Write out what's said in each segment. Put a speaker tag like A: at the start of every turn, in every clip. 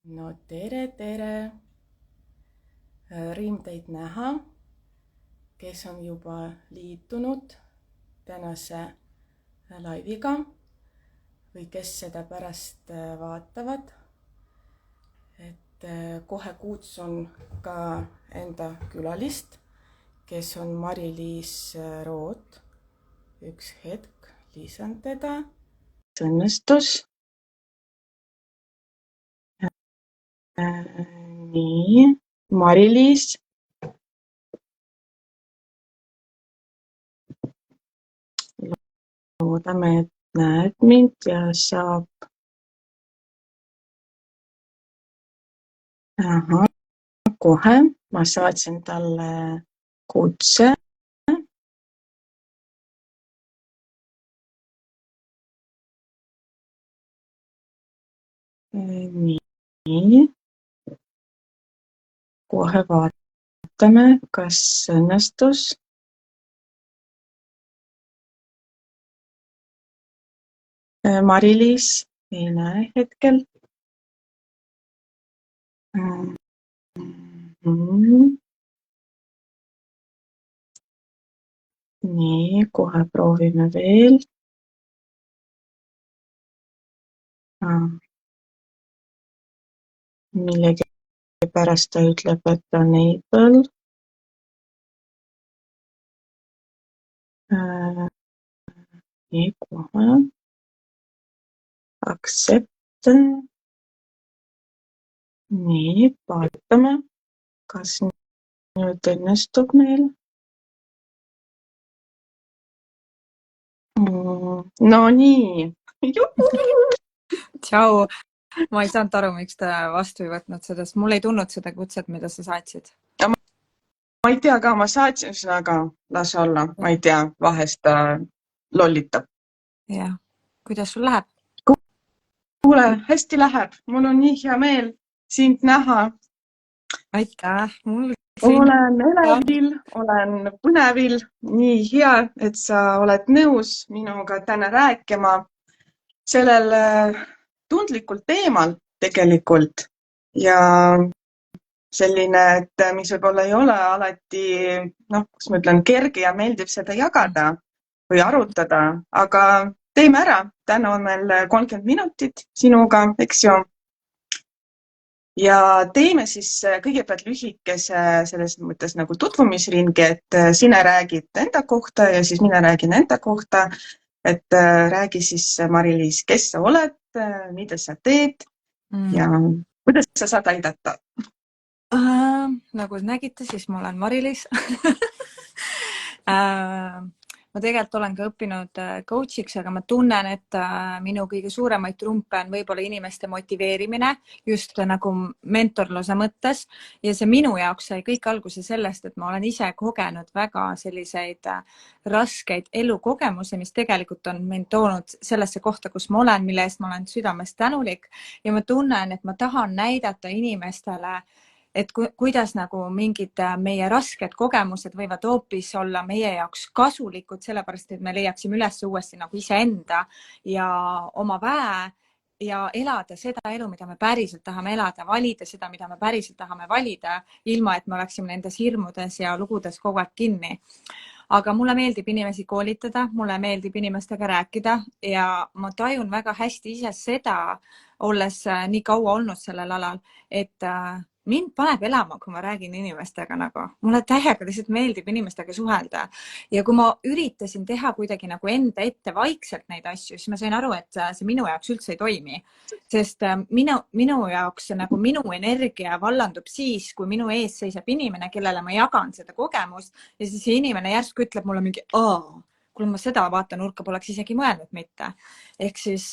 A: No tere! Rõõm teid näha, kes on juba liitunud tänase laiviga või kes seda pärast vaatavad. Kohe kutsun ka enda külalist, kes on Mari-Liis Rood. Üks hetk, lisan teda. Õnnestus. Nii, Mari-Liis. Loodame, et näed mind ja saab. Kohe ma saatsin talle kutse. Nii. Kohe vaatame, kas õnnestus. Mari-Liis ei näe hetkel. Nii, kohe proovime veel. Millegi pärast ta ütleb, et enable. Nii, kohe. Accept. Nii, vaatame, kas nüüd õnnestub meil. No nii.
B: Tšau! Ma ei saanud aru, miks ta vastu ei võtnud seda, sest mul ei tulnud seda kutset, mida sa saatsid.
A: Ma ei tea ka, ma saatsin seda, aga las olla. Ma ei tea, vahest ta lollitab.
B: Jah. Kuidas sul läheb?
A: Kuule, hästi läheb. Mul on nii hea meel sind näha.
B: Aitäh!
A: Olen elevil, olen põnevil. Nii hea, et sa oled nõus minuga täna rääkima sellel tundlikul teemal tegelikult. Ja selline, et mis võib-olla ei ole alati, kus ma ütlen, kerge ja meeldib seda jagada või arutada, aga teeme ära. Täna on meil 30 minutit sinuga, eks ju. Ja teeme siis kõigepealt lühikese selles mõttes nagu tutvumisringi, et sina räägid enda kohta ja siis mina räägin enda kohta. Et räägi siis, Mari-Liis, kes sa oled, mida sa teed ja kuidas sa saad aidata?
B: Nagu nägite, siis ma olen Mari-Liis. Ma tegelikult olen ka õppinud coach'iks, aga ma tunnen, et minu kõige suuremaid trumpe on võib-olla inimeste motiveerimine just nagu mentorluse mõttes. Ja see minu jaoks sai kõik alguse sellest, et ma olen ise kogenud väga selliseid raskeid elukogemusi, mis tegelikult on mind toonud sellesse kohta, kus ma olen, mille eest ma olen südamest tänulik. Ja ma tunnen, et ma tahan näidata inimestele, et kuidas nagu mingid meie rasked kogemused võivad hoopis olla meie jaoks kasulikud, sellepärast, et me leiaksime üles uuesti nagu iseenda ja oma väe ja elada seda elu, mida me päriselt tahame elada, valida seda, mida me päriselt tahame valida, ilma et me oleksime nendes hirmudes ja lugudes kogu aeg kinni. Aga mulle meeldib inimesi koolitada, mulle meeldib inimestega rääkida ja ma tajun väga hästi ise seda, olles nii kaua olnud sellel alal, et mind paneb elama, kui ma räägin inimestega nagu. Mulle täiega lihtsalt meeldib inimestega suhelda. Ja kui ma üritasin teha kuidagi nagu enda ette vaikselt neid asju, siis ma sain aru, et see minu jaoks üldse ei toimi. Sest minu jaoks nagu minu energia vallandub siis, kui minu ees seisab inimene, kellele ma jagan seda kogemust ja siis see inimene järsku ütleb mulle mingi, kui ma seda vaatenurka poleks isegi mõelnud mitte. Ehk siis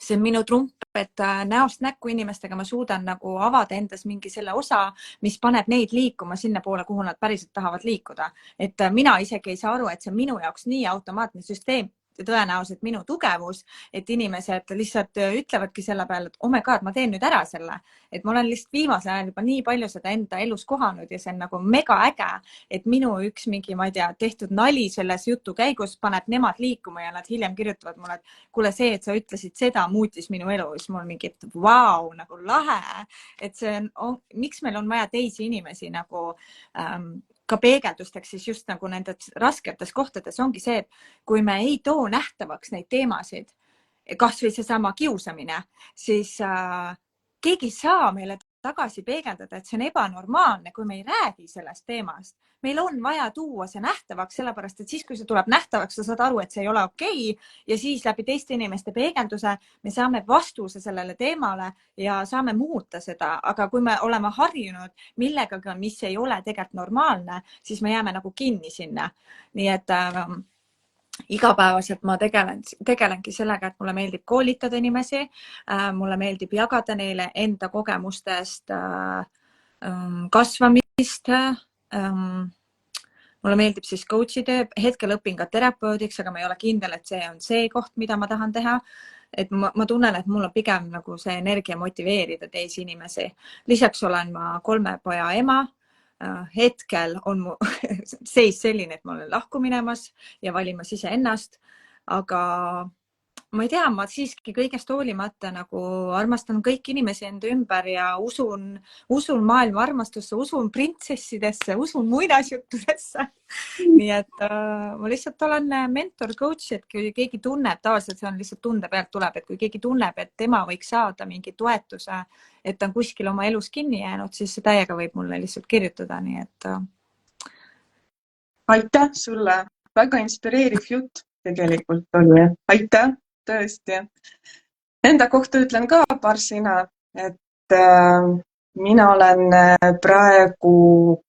B: see on minu trump, et näost näkku inimestega ma suudan nagu avada endas mingi selle osa, mis paneb neid liikuma sinna poole, kuhu nad päriselt tahavad liikuda. Et mina isegi ei saa aru, et see on minu jaoks nii automaatne süsteem, tõenäoliselt minu tugevus, et inimesed lihtsalt ütlevadki selle peale, et oh my god, ma teen nüüd ära selle. Et ma olen lihtsalt viimasel ajal juba nii palju seda enda elus kohanud ja see on nagu mega äge, et minu üks mingi, ma ei tea, tehtud nali selles jutu käigus paneb nemad liikuma ja nad hiljem kirjutavad mulle, et kuule see, et sa ütlesid seda, muutis minu elu. Siis mul mingi, et vau, nagu lahe, et see on, miks meil on vaja teisi inimesi nagu ka peegeldusteks siis just nagu nendes rasketes kohtades ongi see, et kui me ei too nähtavaks neid teemasid, kas või seesama kiusamine, siis keegi ei saa meile tagasi peegeldada, et see on ebanormaalne, kui me ei räägi sellest teemast. Meil on vaja tuua see nähtavaks, sellepärast et siis, kui see tuleb nähtavaks, sa saad aru, et see ei ole okei ja siis läbi teiste inimeste peegelduse me saame vastuse sellele teemale ja saame muuta seda. Aga kui me oleme harjunud millegagi, mis ei ole tegelikult normaalne, siis me jääme nagu kinni sinna. Nii et igapäevaselt ma tegelengi sellega, et mulle meeldib koolitada inimesi, mulle meeldib jagada neile enda kogemustest kasvamist. Mulle meeldib siis coach'i töö, hetkel õpin ka terapeudiks, aga ma ei ole kindel, et see on see koht, mida ma tahan teha. Et ma tunnen, et mul on pigem nagu see energia motiveerida teisi inimesi. Lisaks olen ma 3 poja ema. Hetkel on mu seis selline, et ma olen lahku minemas ja valimas iseennast, aga ma ei tea, ma siiski kõigest hoolimata nagu armastan kõiki inimesi enda ümber ja usun maailma armastusse, usun printsessidesse, usun muinasjuttudesse. Nii et ma lihtsalt olen mentor, coach, et kui keegi tunneb, tavaliselt see on lihtsalt tunde pealt tuleb, et kui keegi tunneb, et tema võiks saada mingi toetuse, et ta on kuskil oma elus kinni jäänud, siis täiega võib mulle lihtsalt kirjutada. Nii et
A: aitäh sulle, väga inspireeriv jutt tegelikult oli. Aitäh, tõesti. Enda kohta ütlen ka paar sõna, et mina olen praegu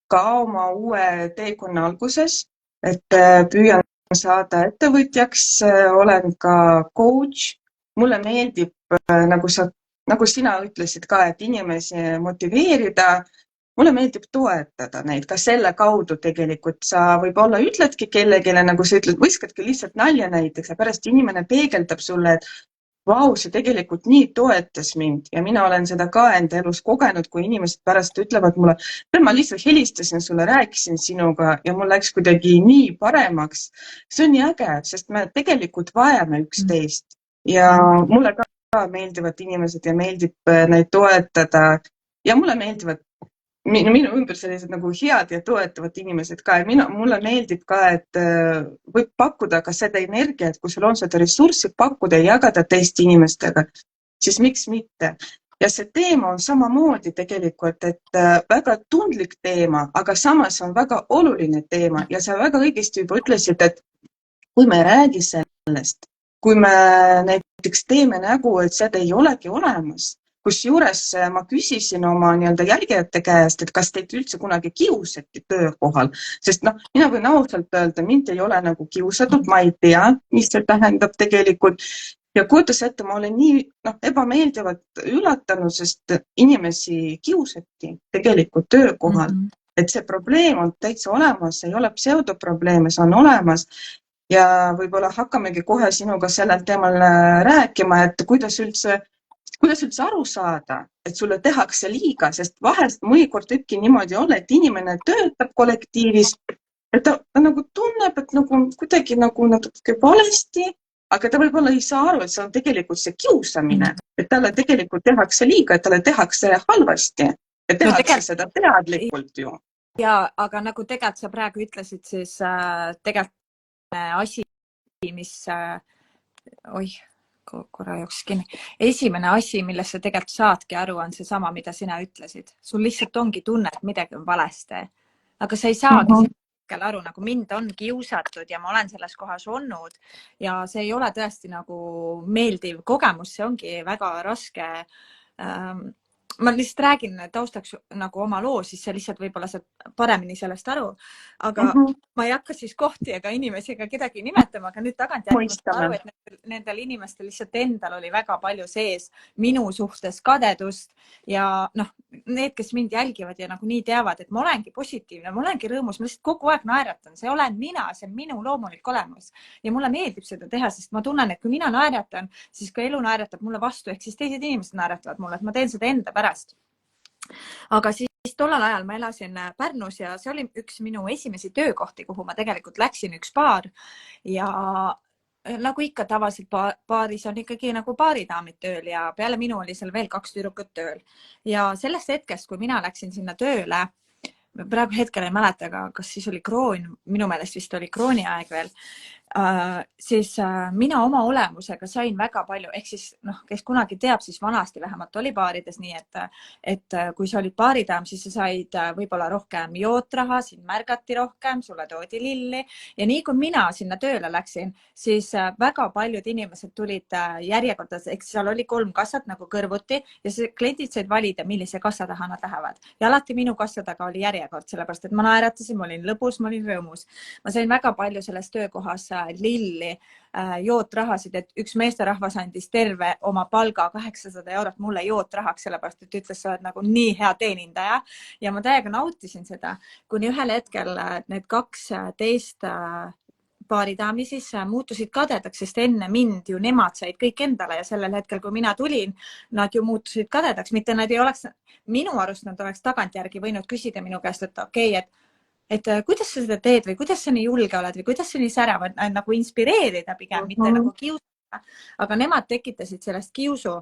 A: ka oma uue teekonna alguses, et püüan saada ettevõtjaks, olen ka coach. Mulle meeldib, nagu sina ütlesid ka, et inimesi motiveerida. Mulle meeldib toetada neid ka selle kaudu tegelikult. Sa võib-olla ütledki kellegile, nagu sa ütled, võiskadki lihtsalt nalja näiteks ja pärast inimene peegeldab sulle, et vau, see tegelikult nii toetas mind ja mina olen seda ka enda elus kogenud, kui inimesed pärast ütlevad mulle, et ma lihtsalt helistasin sulle, rääkisin sinuga ja mul läks kuidagi nii paremaks. See on nii äge, sest me tegelikult vajame üksteist ja mulle ka meeldivad inimesed ja meeldib neid toetada ja mulle meeldivad minu ümber sellised nagu head ja toetavad inimesed ka. Mulle meeldib ka, et võib pakkuda ka seda energiat, kui sul on seda ressurssi pakkuda ja jagada teiste inimestega, siis miks mitte. Ja see teema on samamoodi tegelikult, et väga tundlik teema, aga samas on väga oluline teema ja sa väga õigesti juba ütlesid, et kui me ei räägi sellest, kui me näiteks teeme nägu, et seda ei olegi olemas, kusjuures ma küsisin oma jälgijate käest, et kas teid üldse kunagi kiusati töökohal, sest mina võin ausalt öelda, mind ei ole nagu kiusatud, ma ei tea, mis see tähendab tegelikult. Ja kujutas ette, ma olen nii ebameeldivalt üllatanud, sest inimesi kiusati tegelikult töökohal. Et see probleem on täitsa olemas, ei ole pseudoprobleeme, see on olemas. Ja võib-olla hakkamegi kohe sinuga sellel teemal rääkima, et kuidas üldse aru saada, et sulle tehakse liiga, sest vahest mõnikord võibki niimoodi olla, et inimene töötab kollektiivis, et ta nagu tunneb, et kuidagi natuke valesti, aga ta võib-olla ei saa aru, et see on tegelikult see kiusamine, et talle tegelikult tehakse liiga, et talle tehakse halvasti ja tehakse seda teadlikult ju.
B: Ja, aga nagu tegelikult sa praegu ütlesid, siis tegelikult asi, mis korra jooksis kinni. Esimene asi, millest sa tegelikult saadki aru, on see sama, mida sina ütlesid. Sul lihtsalt ongi tunne, et midagi on valesti. Aga sa ei saagi aru, nagu mind on kiusatud ja ma olen selles kohas olnud ja see ei ole tõesti nagu meeldiv kogemus, see ongi väga raske. Ma lihtsalt räägin taustaks nagu oma loo, siis sa lihtsalt võib-olla saad paremini sellest aru, aga ma ei hakka siis kohti ega inimesi ega kedagi nimetama, aga nüüd tagantjärgi aru, et nendel inimestel lihtsalt endal oli väga palju sees minu suhtes kadedust ja need, kes mind jälgivad ja nagunii teavad, et ma olengi positiivne, ma olengi rõõmus, ma lihtsalt kogu aeg naeratan, see olen mina, see on minu loomulik olemus ja mulle meeldib seda teha, sest ma tunnen, et kui mina naeratan, siis ka elu naeratab mulle vastu, ehk siis teised inimesed naeratavad mulle, et ma teen seda enda pärast. Aga siis tollal ajal ma elasin Pärnus ja see oli üks minu esimesi töökohti, kuhu ma tegelikult läksin, üks baar ja nagu ikka tavaliselt baaris on ikkagi nagu baaridaamid tööl ja peale minu oli seal veel 2 tüdrukut tööl. Ja sellest hetkest, kui mina läksin sinna tööle, praegu hetkel ei mäleta, aga kas siis oli kroon, minu meelest vist oli krooni aeg veel, siis mina oma olemusega sain väga palju, ehk siis kes kunagi teab, siis vanasti vähemalt oli baarides nii, et kui sa olid baaridaam, siis sa said võib-olla rohkem jootraha, sind märgati rohkem, sulle toodi lilli ja nii kui mina sinna tööle läksin, siis väga paljud inimesed tulid järjekordas, ehk seal oli 3 kassat nagu kõrvuti ja kliendid said valida, millise kassa taha nad lähevad ja alati minu kassa taga oli järjekord, sellepärast et ma naeratasin, ma olin lõbus, ma olin rõõmus. Ma sain väga palju selles töökohas lilli, jootrahasid, et üks meesterahvas andis terve oma palga 800 eurot mulle jootrahaks, sellepärast et ütles, sa oled nagu nii hea teenindaja ja ma täiega nautisin seda, kuni ühel hetkel need 2 teist baaridaami siis muutusid kadedaks, sest enne mind ju nemad said kõik endale ja sellel hetkel, kui mina tulin, nad ju muutusid kadedaks, mitte nad ei oleks, minu arust nad oleks tagantjärgi võinud küsida minu käest, et okei, et kuidas sa seda teed või kuidas sa nii julge oled või kuidas sa nii särav, nagu inspireerida pigem, mitte nagu kiusata. Aga nemad tekitasid sellest kiusu.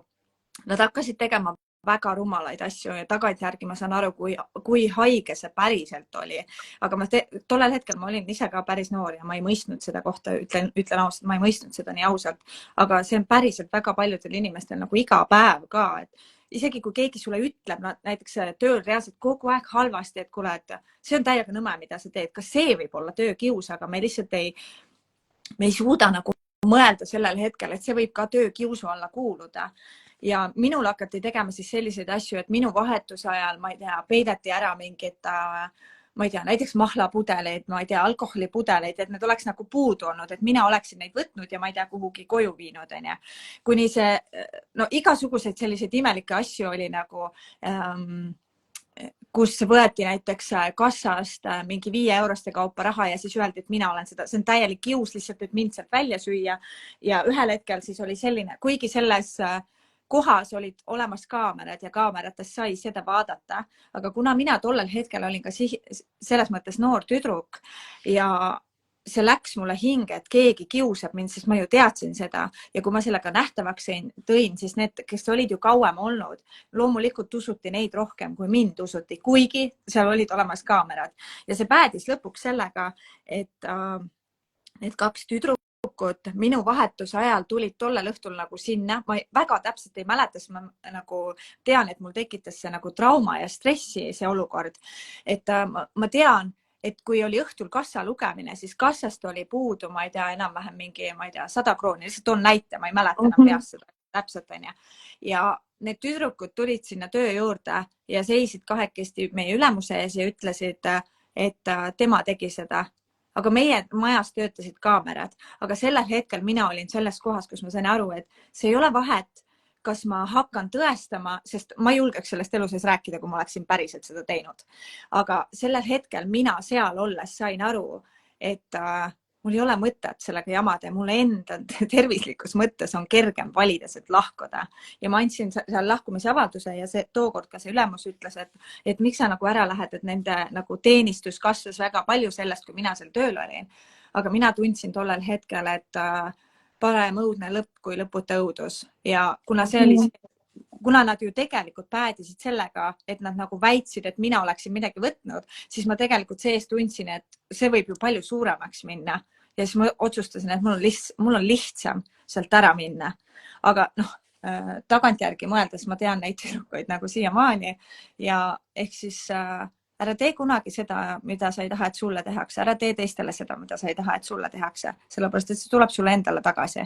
B: Nad hakkasid tegema väga rumalaid asju ja tagantjärgi ma saan aru, kui haige see päriselt oli. Aga tollel hetkel ma olin ise ka päris noor ja ma ei mõistnud seda kohta, ütlen ausalt, ma ei mõistnud seda nii ausalt. Aga see on päriselt väga paljudel inimestel nagu iga päev ka, et isegi kui keegi sulle ütleb, näiteks tööl reaalselt kogu aeg halvasti, et kuule, et see on täiega nõme, mida sa teed, kas see võib olla töökius, aga me lihtsalt me ei suuda nagu mõelda sellel hetkel, et see võib ka töökiusu alla kuuluda. Ja minul hakati tegema siis selliseid asju, et minu vahetuse ajal, ma ei tea, peideti ära mingid, ma ei tea, näiteks mahlapudeleid, ma ei tea, alkoholipudeleid, et need oleks nagu puudu olnud, et mina oleksin neid võtnud ja ma ei tea, kuhugi koju viinud, on ju. Kuni see, igasuguseid selliseid imelikke asju oli nagu, kus võeti näiteks kassast mingi 5 euroste kaupa raha ja siis öeldi, et mina olen seda, see on täielik kius lihtsalt, et mind sealt välja süüa. Ja ühel hetkel siis oli selline, kuigi selles kohas olid olemas kaamerad ja kaameratest sai seda vaadata, aga kuna mina tollel hetkel olin ka selles mõttes noor tüdruk ja see läks mulle hinge, et keegi kiusab mind, sest ma ju teadsin seda ja kui ma sellega nähtavaks tõin, siis need, kes olid ju kauem olnud, loomulikult usuti neid rohkem kui mind usuti, kuigi seal olid olemas kaamerad ja see päädis lõpuks sellega, et need 2 tüdrukut minu vahetuse ajal tulid tollel õhtul nagu sinna, ma väga täpselt ei mäleta, sest ma nagu tean, et mul tekitas see nagu trauma ja stressi see olukord, et ma tean, et kui oli õhtul kassa lugemine, siis kassast oli puudu, ma ei tea, enam-vähem mingi, ma ei tea, 100 krooni, lihtsalt on näite, ma ei mäleta enam peast seda täpselt, on ju. Ja need tüdrukud tulid sinna töö juurde ja seisid kahekesti meie ülemuse ees ja ütlesid, et tema tegi seda. Aga meie majas töötasid kaamerad, aga sellel hetkel mina olin selles kohas, kus ma sain aru, et see ei ole vahet, kas ma hakkan tõestama, sest ma ei julgeks sellest elu sees rääkida, kui ma oleksin päriselt seda teinud. Aga sellel hetkel mina seal olles sain aru, et mul ei ole mõtet sellega jamada ja mulle enda tervislikus mõttes on kergem valida sealt lahkuda. Ja ma andsin seal lahkumisavalduse ja tookord ka see ülemus ütles, et miks sa nagu ära lähed, et nende nagu teenistus kasvas väga palju sellest, kui mina seal tööl olin. Aga mina tundsin tollel hetkel, et parem õudne lõpp kui lõputa õudus. Ja kuna see oli kuna nad ju tegelikult päädisid sellega, et nad nagu väitsid, et mina oleksin midagi võtnud, siis ma tegelikult sees tundsin, et see võib ju palju suuremaks minna. Ja siis ma otsustasin, et mul on lihtsam sealt ära minna. Aga tagantjärgi mõeldes ma tean neid tüdrukuid nagu siiamaani ja ehk siis ära tee kunagi seda, mida sa ei taha, et sulle tehakse. Ära tee teistele seda, mida sa ei taha, et sulle tehakse. Sellepärast, et see tuleb sulle endale tagasi.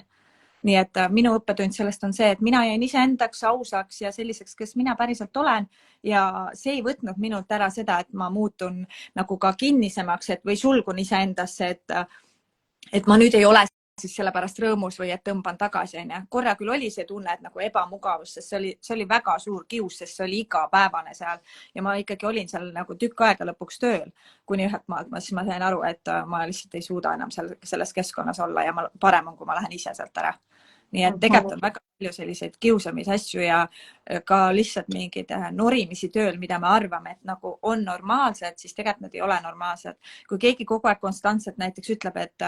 B: Nii et minu õppetund sellest on see, et mina jäin iseendaks, ausaks ja selliseks, kes mina päriselt olen ja see ei võtnud minult ära seda, et ma muutun nagu ka kinnisemaks või sulgun iseendasse, et ma nüüd ei ole siis sellepärast rõõmus või et tõmban tagasi, onju. Korra küll oli see tunne, et nagu ebamugavus, sest see oli väga suur kius, sest see oli igapäevane seal ja ma ikkagi olin seal nagu tükk aega lõpuks tööl, kuni ühelt maalt siis ma sain aru, et ma lihtsalt ei suuda enam selles keskkonnas olla ja parem on, kui ma lähen ise sealt ära. Nii et tegelikult on väga palju selliseid kiusamisasju ja ka lihtsalt mingid norimisi tööl, mida me arvame, et nagu on normaalsed, siis tegelikult nad ei ole normaalsed. Kui keegi kogu aeg konstantselt näiteks ütleb, et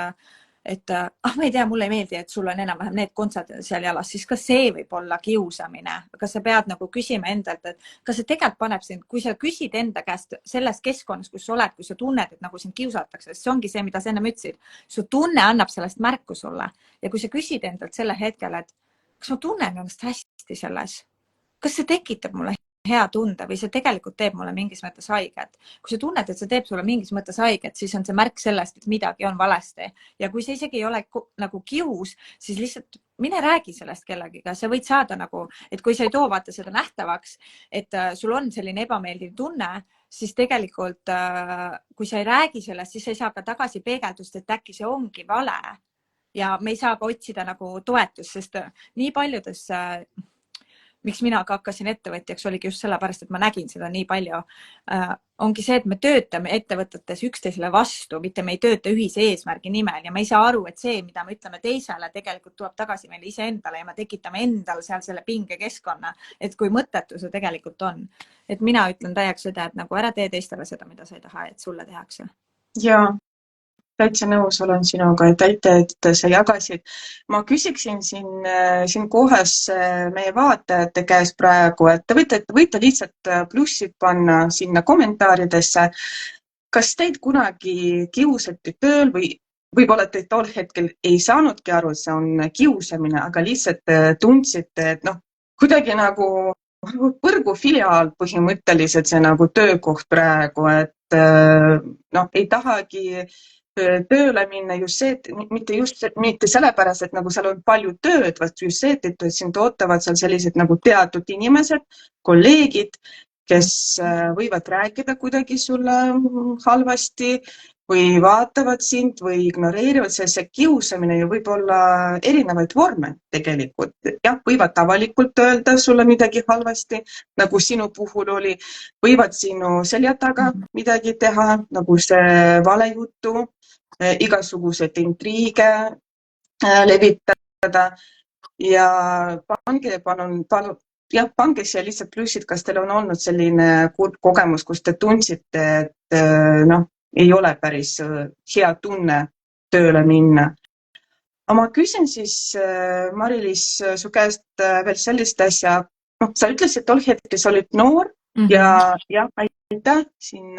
B: ma ei tea, mulle ei meeldi, et sul on enam-vähem need kontsad seal jalas, siis ka see võib olla kiusamine. Kas sa pead nagu küsima endalt, et kas see tegelikult paneb sind, kui sa küsid enda käest selles keskkonnas, kus sa oled, kui sa tunned, et nagu sind kiusatakse, see ongi see, mida sa enne ütlesid. Su tunne annab sellest märku sulle ja kui sa küsid endalt selle hetkel, et kas ma tunnen ennast hästi selles, kas see tekitab mulle hea tunde või see tegelikult teeb mulle mingis mõttes haiget. Kui sa tunned, et see teeb sulle mingis mõttes haiget, siis on see märk sellest, et midagi on valesti. Ja kui see isegi ei ole nagu kius, siis lihtsalt mine räägi sellest kellegiga. Sa võid saada nagu, et kui sa ei too vaata seda nähtavaks, et sul on selline ebameeldiv tunne, siis tegelikult kui sa ei räägi sellest, siis sa ei saa ka tagasi peegeldust, et äkki see ongi vale. Ja me ei saa ka otsida nagu toetust, sest nii paljudes miks mina ka hakkasin ettevõtjaks, oligi just sellepärast, et ma nägin seda nii palju. Ongi see, et me töötame ettevõtetes üksteisele vastu, mitte me ei tööta ühise eesmärgi nimel ja me ei saa aru, et see, mida me ütleme teisele, tegelikult tuleb tagasi meile iseendale ja me tekitame endal seal selle pinge keskkonna, et kui mõttetu see tegelikult on. Et mina ütlen täiega seda, et nagu ära tee teistele seda, mida sa ei taha, et sulle tehakse.
A: Jaa. Täitsa nõus olen sinuga, et aitäh, et sa jagasid. Ma küsiksin siin kohas meie vaatajate käes praegu, et te võite lihtsalt plussid panna sinna kommentaaridesse. Kas teid kunagi kiusati tööl või võib-olla te tol hetkel ei saanudki aru, et see on kiusamine, aga lihtsalt tundsite, et kuidagi nagu põrgu filiaal põhimõtteliselt see nagu töökoht praegu, et ei tahagi tööle minna just see, et mitte sellepärast, et nagu seal on palju tööd, vaid just see, et sind ootavad seal sellised nagu teatud inimesed, kolleegid, kes võivad rääkida kuidagi sulle halvasti või vaatavad sind või ignoreerivad. See kiusamine ju võib olla erinevaid vorme tegelikult. Jah, võivad avalikult öelda sulle midagi halvasti, nagu sinu puhul oli, võivad sinu selja taga midagi teha, nagu see valejutu, igasugused intriige levitada ja pange siia lihtsalt plussid, kas teil on olnud selline kurb kogemus, kus te tundsite, et ei ole päris hea tunne tööle minna. Ma küsin siis, Mari-Liis, su käest veel sellist asja. Sa ütlesid, tol hetkel sa olid noor ja aitäh, siin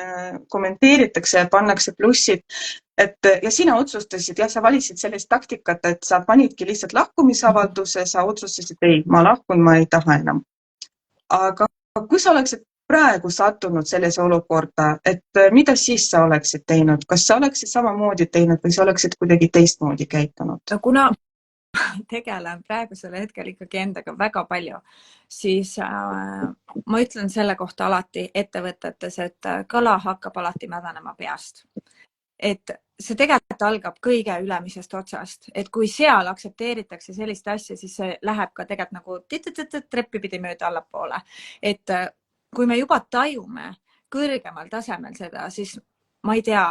A: kommenteeritakse ja pannakse plussid. Ja sina otsustasid, sa valisid sellist taktikat, et sa panidki lihtsalt lahkumisavalduse, sa otsustasid, ei, ma lahkun, ma ei taha enam. Aga kui sa oleksid praegu sattunud sellise olukorda, et mida siis sa oleksid teinud? Kas sa oleksid samamoodi teinud või sa oleksid kuidagi teistmoodi käitunud?
B: Kuna tegelen praegusel hetkel ikkagi endaga väga palju, siis ma ütlen selle kohta alati ettevõtetes, et kala hakkab alati mädanema peast. Et see tegelikult algab kõige ülemisest otsast, et kui seal aktsepteeritakse sellist asja, siis see läheb ka tegelikult nagu treppipidi mööda allapoole. Et kui me juba tajume kõrgemal tasemel seda, siis ma ei tea,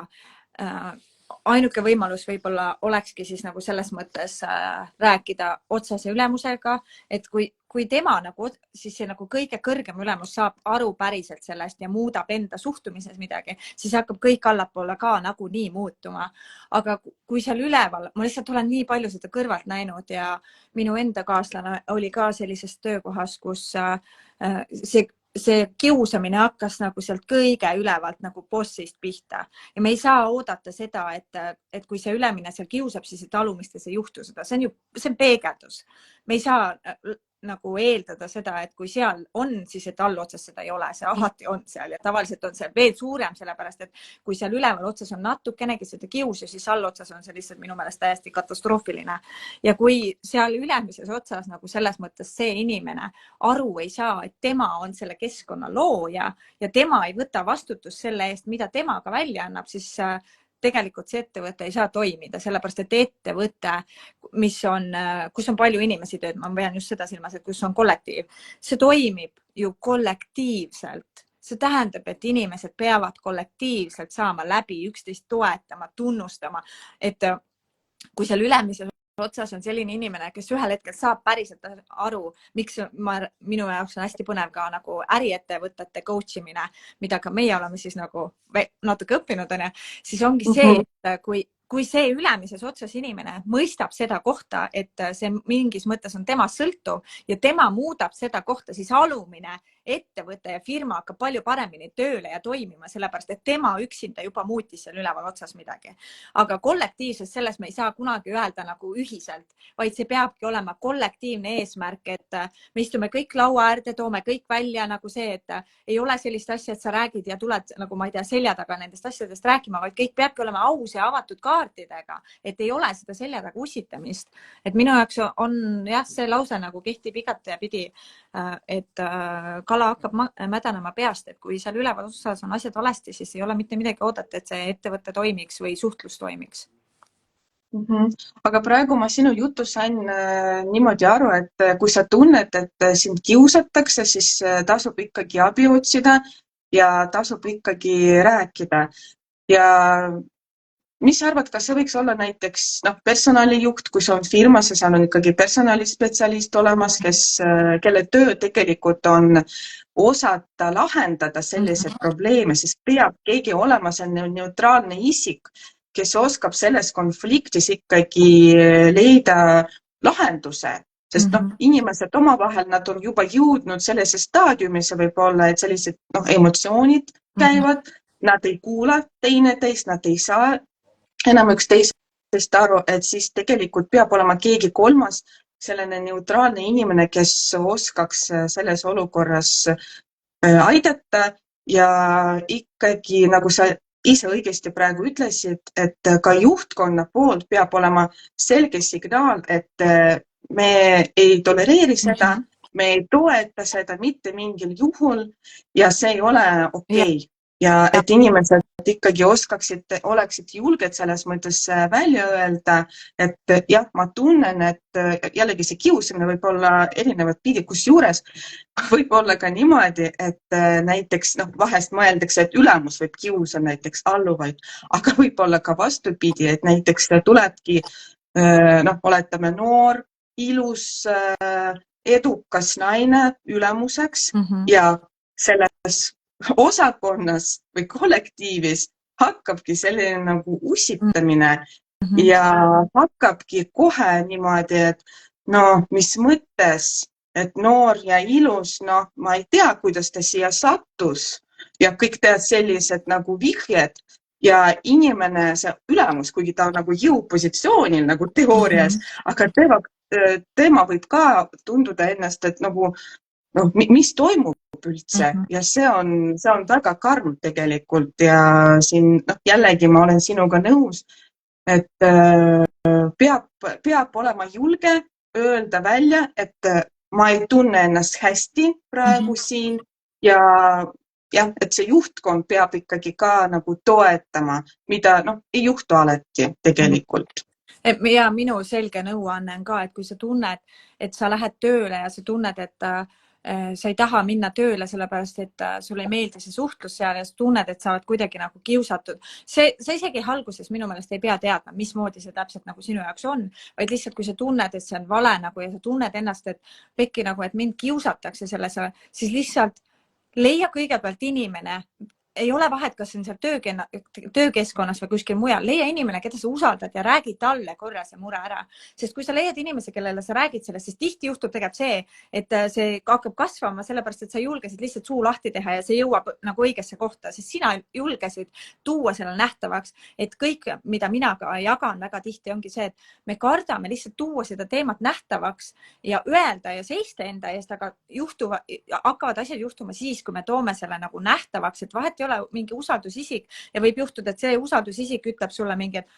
B: ainuke võimalus võib-olla olekski siis nagu selles mõttes rääkida otsese ülemusega, et kui tema siis see nagu kõige kõrgem ülemus saab aru päriselt sellest ja muudab enda suhtumises midagi, siis hakkab kõik allapoole ka nagunii muutuma. Aga kui seal üleval, ma lihtsalt olen nii palju seda kõrvalt näinud ja minu enda kaaslane oli ka sellises töökohas, kus see kiusamine hakkas nagu sealt kõige ülevalt nagu bossist pihta ja me ei saa oodata seda, et kui see ülemine seal kiusab, siis talumistes ei juhtu seda. See on peegeldus. Me ei saa nagu eeldada seda, et kui seal on, siis et allotsas seda ei ole, see alati on seal ja tavaliselt on see veel suurem, sellepärast et kui seal üleval otsas on natukenegi seda kiusu, siis allotsas on see lihtsalt minu meelest täiesti katastroofiline. Ja kui seal ülemises otsas nagu selles mõttes see inimene aru ei saa, et tema on selle keskkonna looja ja tema ei võta vastutust selle eest, mida tema ka välja annab, siis tegelikult see ettevõte ei saa toimida, sellepärast et ettevõte, kus on palju inimesi tööd, ma pean just seda silmas, et kus on kollektiiv, see toimib ju kollektiivselt. See tähendab, et inimesed peavad kollektiivselt saama läbi, üksteist toetama, tunnustama, et kui seal ülemises otsas on selline inimene, kes ühel hetkel saab päriselt aru, miks minu jaoks on hästi põnev ka nagu äriettevõtete coach imine, mida ka meie oleme siis nagu natuke õppinud, siis ongi see, et kui see ülemises otsas inimene mõistab seda kohta, et see mingis mõttes on temast sõltuv ja tema muudab seda kohta, siis alumine ettevõte ja firma hakkab palju paremini tööle ja toimima, sellepärast et tema üksinda juba muutis seal üleval otsas midagi. Aga kollektiivselt selles me ei saa kunagi öelda nagu ühiselt, vaid see peabki olema kollektiivne eesmärk, et me istume kõik laua äärde, toome kõik välja nagu see, et ei ole sellist asja, et sa räägid ja tuled nagu ma ei tea, selja taga nendest asjadest rääkima, vaid kõik peabki olema aus ja avatud kaartidega, et ei ole seda selja taga ussitamist. Et minu jaoks on jah, see lause nagu kehtib igat ja pidi, et kala hakkab mädanema peast, et kui seal üleval osas on asjad valesti, siis ei ole mitte midagi oodata, et see ettevõte toimiks või suhtlus toimiks.
A: Aga praegu ma sinu jutu sain niimoodi aru, et kui sa tunned, et sind kiusatakse, siis tasub ikkagi abi otsida ja tasub ikkagi rääkida. Ja mis arvad, kas see võiks olla näiteks personalijuht, kui see on firmas ja seal on ikkagi personalispetsialist olemas, kelle töö tegelikult on osata lahendada selliseid probleeme, siis peab keegi olema selline neutraalne isik, kes oskab selles konfliktis ikkagi leida lahenduse. Sest inimesed omavahel, nad on juba jõudnud sellise staadiumisse võib-olla, et sellised emotsioonid käivad, nad ei kuula teineteist, nad ei saa enam üksteisest aru, et siis tegelikult peab olema keegi kolmas, selline neutraalne inimene, kes oskaks selles olukorras aidata ja ikkagi, nagu sa ise õigesti praegu ütlesid, et ka juhtkonna poolt peab olema selge signaal, et me ei tolereeri seda, me ei toeta seda mitte mingil juhul ja see ei ole okei. Ja et inimesed ikkagi oleksid julged selles mõttes välja öelda, et jah, ma tunnen, et jällegi see kiusamine võib olla erinevad pidi, kus juures võib olla ka niimoodi, et näiteks vahest mõeldakse, et ülemus võib kiusa näiteks alluvaid, aga võib olla ka vastupidi, et näiteks tulebki, oletame noor, ilus, edukas naine ülemuseks ja selles osakonnas või kollektiivis hakkabki selline nagu ussitamine ja hakkabki kohe niimoodi, et mis mõttes, et noor ja ilus, ma ei tea, kuidas ta siia sattus ja kõik tead sellised nagu vihjed ja inimene, see ülemus, kuigi ta on nagu jõupositsioonil nagu teoorias, aga tema võib ka tunduda ennast, et nagu mis toimub üldse ja see on väga karm tegelikult ja siin jällegi ma olen sinuga nõus, et peab olema julge öelda välja, et ma ei tunne ennast hästi praegu siin ja jah, et see juhtkond peab ikkagi ka nagu toetama, mida ei juhtu alati tegelikult.
B: Ja minu selge nõuanne on ka, et kui sa tunned, et sa lähed tööle ja sa tunned, et sa ei taha minna tööle sellepärast, et sulle ei meeldi see suhtlus seal ja sa tunned, et sa oled kuidagi nagu kiusatud. Sa isegi alguses minu meelest ei pea teadma, mismoodi see täpselt nagu sinu jaoks on, vaid lihtsalt kui sa tunned, et see on vale nagu ja sa tunned ennast, et pekki nagu, et mind kiusatakse selles, siis lihtsalt leia kõigepealt inimene, ei ole vahet, kas on seal töökeskkonnas või kuskil mujal. Leia inimene, keda sa usaldad ja räägi talle korra see mure ära. Sest kui sa leiad inimese, kellele sa räägid sellest, siis tihti juhtub tegelikult see, et see hakkab kasvama sellepärast, et sa julgesid lihtsalt suu lahti teha ja see jõuab nagu õigesse kohta, sest sina julgesid tuua selle nähtavaks, et kõik, mida mina ka jagan väga tihti, ongi see, et me kardame lihtsalt tuua seda teemat nähtavaks ja öelda ja seista enda eest, aga hakkavad asjad juhtuma siis, kui me toome selle nagu nähtavaks, et vahet ei ole mingi usaldusisik ja võib juhtuda, et see usaldusisik ütleb sulle mingi, et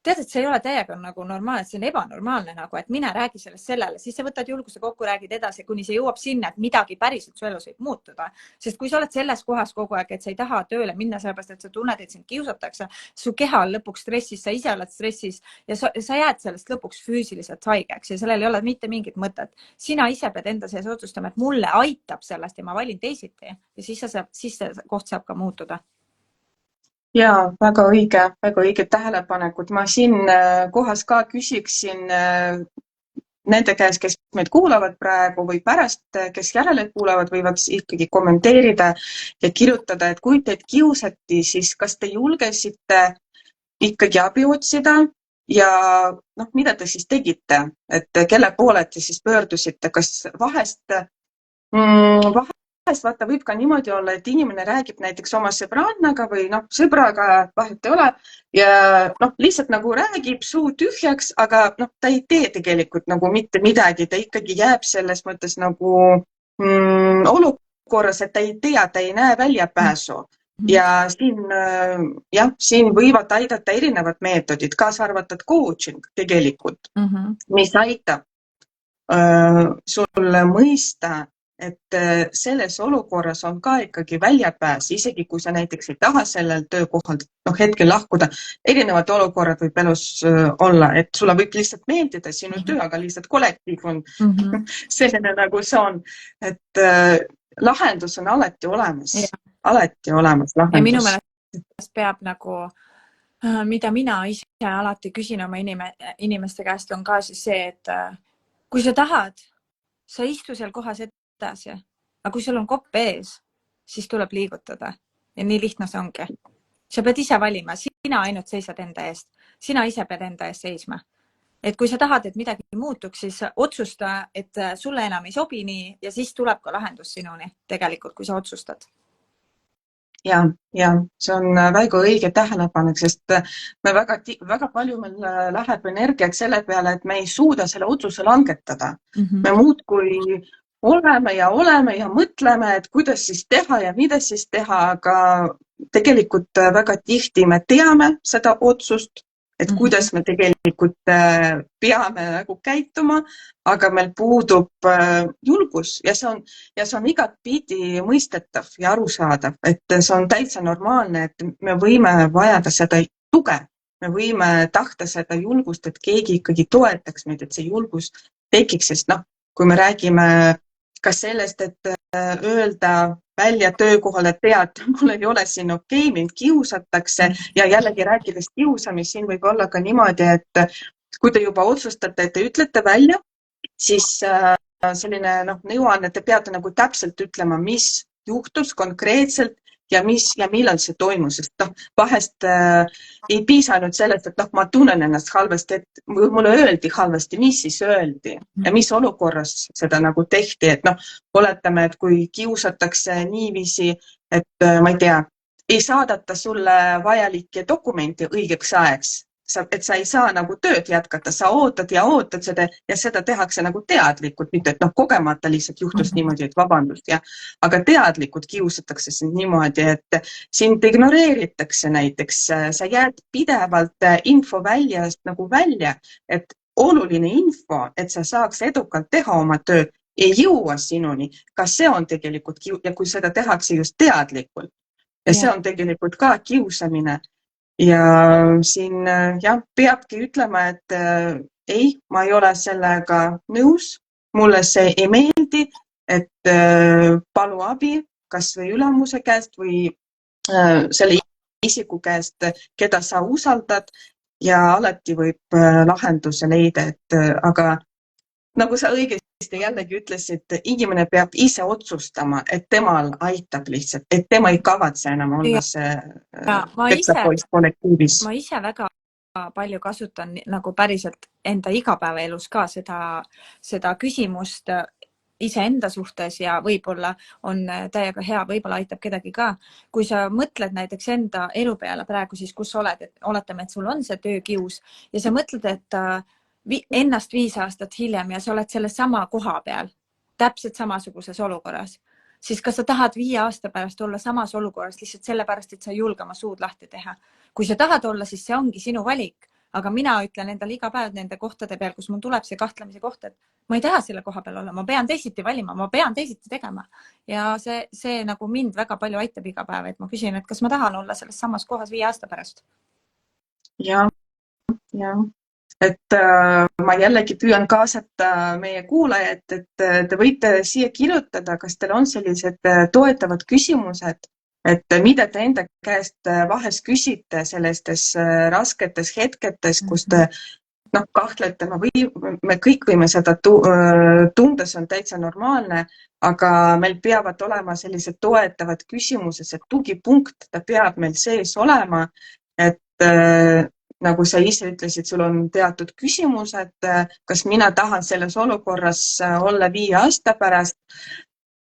B: tead, et see ei ole täiega nagu normaalne, see on ebanormaalne nagu, et mine räägi sellest sellele, siis sa võtad julguse kokku, räägid edasi, kuni see jõuab sinna, et midagi päriselt su elus võib muutuda. Sest kui sa oled selles kohas kogu aeg, et sa ei taha tööle minna, sellepärast, et sa tunned, et sind kiusatakse, su keha on lõpuks stressis, sa ise oled stressis ja sa jääd sellest lõpuks füüsiliselt haigeks ja sellel ei ole mitte mingit mõtet. Sina ise pead enda sees otsustama, et mulle aitab sellest ja ma valin teisiti ja siis see koht saab ka muutuda.
A: Ja, väga õige tähelepanekud. Ma siin kohas ka küsiksin nende käes, kes meid kuulavad praegu või pärast, kes järele kuulavad, võivad ikkagi kommenteerida ja kirjutada, et kui teid kiusati, siis kas te julgesite ikkagi abi otsida ja mida te siis tegite, et kelle poole te siis pöördusite, kas vahest vaata võib ka niimoodi olla, et inimene räägib näiteks oma sõbrannaga või sõbraga, vahet ei ole, ja lihtsalt nagu räägib suu tühjaks, aga ta ei tee tegelikult nagu mitte midagi, ta ikkagi jääb selles mõttes nagu olukorras, et ta ei tea, ta ei näe väljapääsu. Ja siin võivad aidata erinevad meetodid, kaasa arvatud coaching tegelikult, mis aitab sul mõista, et selles olukorras on ka ikkagi väljapääs, isegi kui sa näiteks ei taha sellel töökohal hetkel lahkuda. Erinevad olukorrad võib elus olla, et sulle võib lihtsalt meeldida sinu töö, aga lihtsalt kollektiiv on selline nagu see on, et lahendus on alati olemas. Alati olemas lahendus.
B: Ja minu meelest peab nagu, mida mina ise alati küsin oma inimeste käest, on ka siis see, et kui sa tahad, sa istu seal kohas edasi, aga kui sul on kopp ees, siis tuleb liigutada ja nii lihtne see ongi. Sa pead ise valima, sina ainult seisad enda eest, sina ise pead enda eest seisma. Et kui sa tahad, et midagi muutuks, siis otsusta, et sulle enam ei sobi nii ja siis tuleb ka lahendus sinuni tegelikult, kui sa otsustad.
A: Ja, see on väga õige tähelepanek, sest me väga palju meil läheb energiat selle peale, et me ei suuda selle otsuse langetada. Me muudkui oleme ja mõtleme, et kuidas siis teha ja mida siis teha, aga tegelikult väga tihti me teame seda otsust, et kuidas me tegelikult peame nagu käituma, aga meil puudub julgus ja see on igatpidi mõistetav ja arusaadav, et see on täitsa normaalne, et me võime vajada seda tuge, me võime tahta seda julgust, et keegi ikkagi toetaks meid, et see julgus tekiks, sest kui me räägime ka sellest, et öelda välja töökohal, et tead, mul ei ole siin okei, mind kiusatakse ja jällegi rääkides kiusamist, siin võib olla ka niimoodi, et kui te juba otsustate, et te ütlete välja, siis selline nõuanne, te peate nagu täpselt ütlema, mis juhtus konkreetselt ja millal see toimus, sest vahest ei piisa ainult sellest, et ma tunnen ennast halvasti, et mulle öeldi halvasti, mis siis öeldi ja mis olukorras seda nagu tehti, et oletame, et kui kiusatakse niiviisi, et ma ei tea, ei saadata sulle vajalikke dokumenti õigeks ajaks, et sa ei saa nagu tööd jätkata, sa ootad seda ja seda tehakse nagu teadlikult, mitte et kogemata lihtsalt juhtus niimoodi, et vabandust, aga teadlikult kiusatakse sind niimoodi, et sind ignoreeritakse näiteks, sa jääd pidevalt info väljast nagu välja, et oluline info, et sa saaks edukalt teha oma tööd, ei jõua sinuni, kas see on tegelikult ja kui seda tehakse just teadlikult ja see on tegelikult ka kiusamine. Ja siin peabki ütlema, et ei, ma ei ole sellega nõus, mulle see ei meeldi, et palu abi kas või ülemuse käest või selle isiku käest, keda sa usaldad ja alati võib lahenduse leida, aga nagu sa õigesti jällegi ütlesid, inimene peab ise otsustama, et temal aitab lihtsalt, et tema ei kavatse enam olla see petsapoiss kollektiivis.
B: Ma ise väga palju kasutan nagu päriselt enda igapäevaelus ka seda küsimust iseenda suhtes ja võib-olla on täiega hea, võib-olla aitab kedagi ka. Kui sa mõtled näiteks enda elu peale praegu, siis kus sa oled, et oletame, et sul on see töökius ja sa mõtled, et ennast 5 aastat hiljem ja sa oled selle sama koha peal, täpselt samasuguses olukorras, siis kas sa tahad 5 aasta pärast olla samas olukorras lihtsalt sellepärast, et sa ei julge oma suud lahti teha. Kui sa tahad olla, siis see ongi sinu valik, aga mina ütlen endale iga päev nende kohtade peal, kus mul tuleb see kahtlemise koht, et ma ei taha selle koha peal olla, ma pean teisiti valima, ma pean teisiti tegema. Ja see nagu mind väga palju aitab iga päev, et ma küsin, et kas ma tahan olla selles samas kohas 5 aasta pärast.
A: Ja, et ma jällegi püüan kaasata meie kuulajad, et te võite siia kirjutada, kas teil on sellised toetavad küsimused, et mida te enda käest vahest küsite sellistes rasketes hetketes, kus te kahtlete, me kõik võime seda tunda, see on täitsa normaalne, aga meil peavad olema sellised toetavad küsimused, see tugipunkt, ta peab meil sees olema, et nagu sa ise ütlesid, sul on teatud küsimused, kas mina tahan selles olukorras olla 5 aasta pärast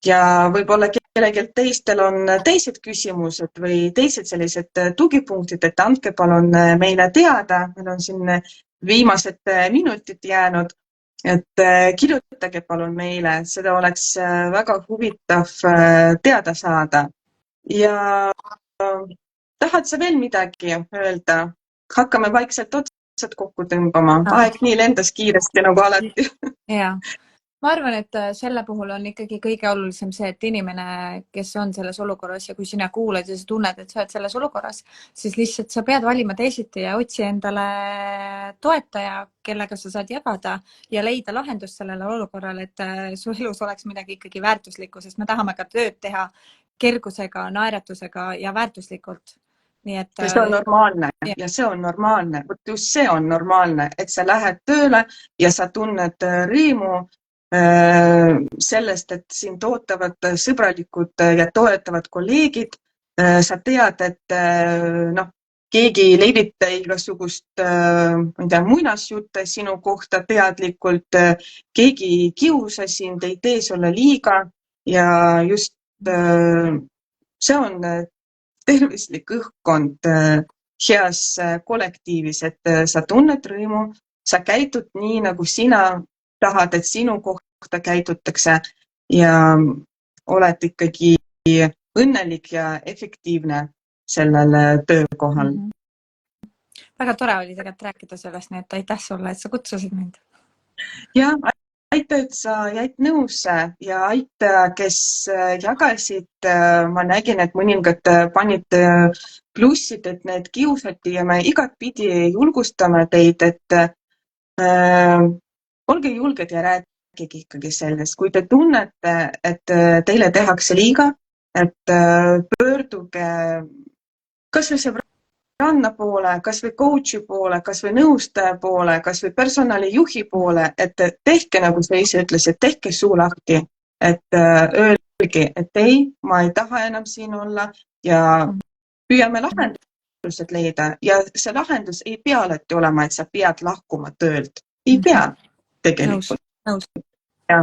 A: ja võib-olla kellelgi teistel on teised küsimused või teised sellised tugipunktid, et andke palun meile teada, meil on siin viimased minutid jäänud, et kirjutage palun meile, seda oleks väga huvitav teada saada. Ja tahad sa veel midagi öelda? Hakkame vaikselt otsad kokku tõmbama. Aeg nii lendas kiiresti nagu alati.
B: Ja. Ma arvan, et selle puhul on ikkagi kõige olulisem see, et inimene, kes on selles olukorras ja kui sina kuuled ja sa tunned, et sa oled selles olukorras, siis lihtsalt sa pead valima teisiti ja otsi endale toetaja, kellega sa saad jagada ja leida lahendust sellele olukorrale, et su elus oleks midagi ikkagi väärtuslikku, sest me tahame ka tööd teha kergusega, naeratusega ja väärtuslikult. Nii et,
A: ja see on normaalne ja see on normaalne. Just see on normaalne, et sa lähed tööle ja sa tunned rõõmu sellest, et sind ootavad sõbralikud ja toetavad kolleegid. Sa tead, et keegi ei levita igasugust muinasjutte sinu kohta teadlikult, keegi ei kiusa sind, ei tee sulle liiga ja just see on tervislik õhkkond heas kollektiivis, et sa tunned rõõmu, sa käitud nii, nagu sina tahad, et sinu kohta käitutakse ja oled ikkagi õnnelik ja efektiivne sellel töökohal.
B: Väga tore oli tegelikult rääkida sellest, nii et aitäh sulle, et sa kutsusid mind.
A: Ja aitäh, et sa jäid nõusse ja aitäh, kes jagasid. Ma nägin, et mõningad panid plussid, et need kiusati ja me igatpidi julgustame teid, et olge julged ja rääkige ikkagi sellest. Kui te tunnete, et teile tehakse liiga, et pöörduge kas või sõbranna poole, kas või coachi poole, kas või nõustaja poole, kas või personalijuhi poole, et tehke, nagu sa ise ütlesid, tehke suu lahti, et öelge, et ei, ma ei taha enam siin olla ja püüame lahendused leida ja see lahendus ei pea alati olema, et sa pead lahkuma töölt. Ei pea tegelikult.
B: Nõus.
A: Ja.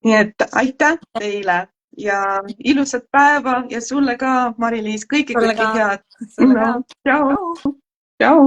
A: Nii et aitäh teile ja ilusat päeva ja sulle ka, Mari-Liis, kõike head. Tšau.